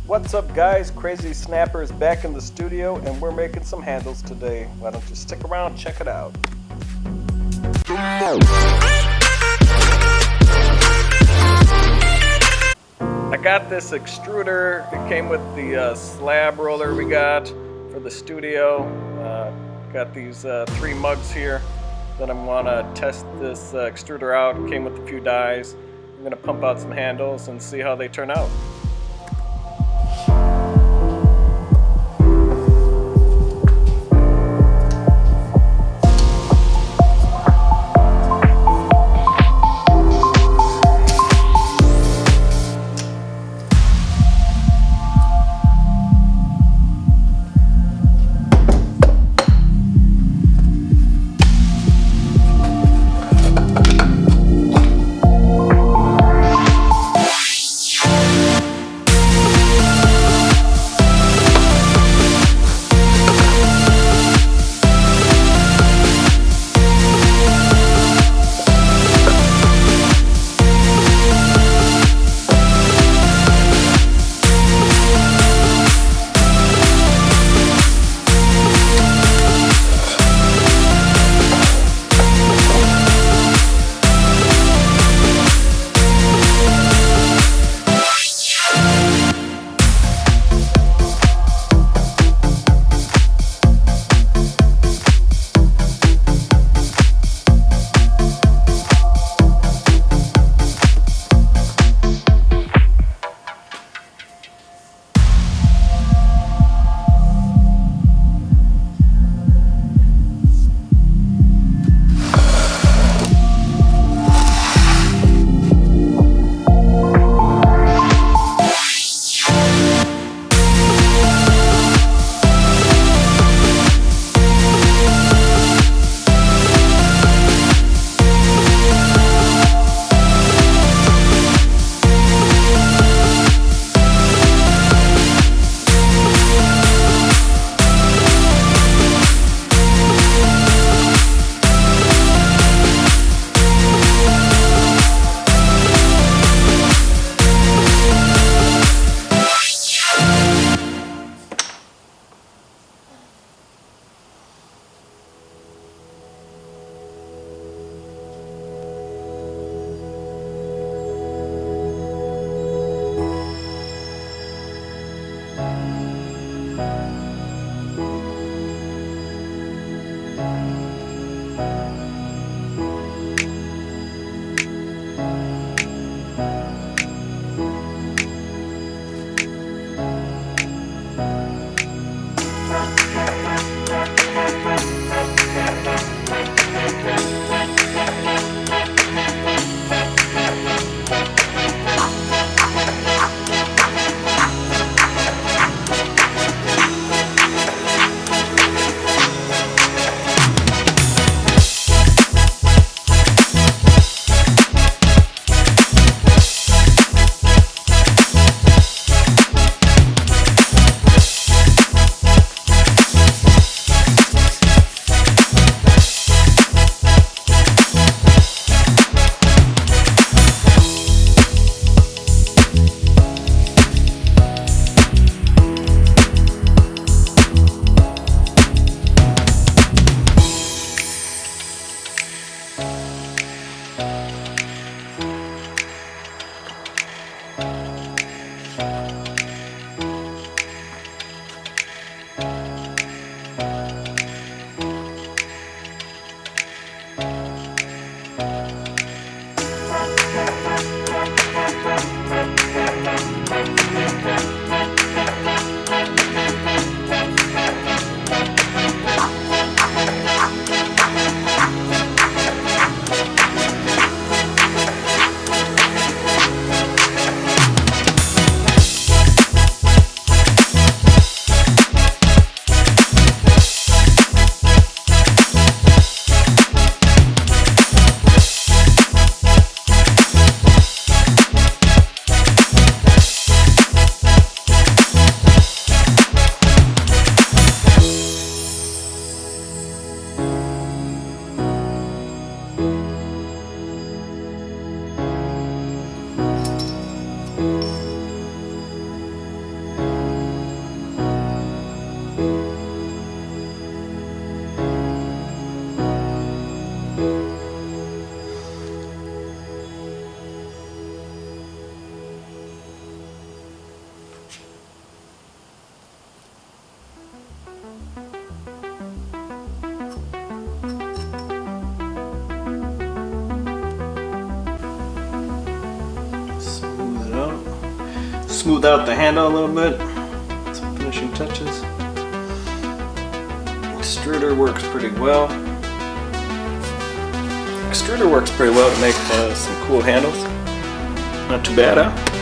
What's up guys, Crazzy Snapper is back in the studio and we're making some handles today. Why don't you stick around and check it out. I got this extruder. It came with the slab roller we got for the studio. Got these 3 mugs here that I'm gonna test this extruder out. It came with a few dies. I'm gonna pump out some handles and see how they turn out. smooth out the handle a little bit. Some finishing touches. Extruder works pretty well. Extruder works pretty well to make some cool handles. Not too bad, huh?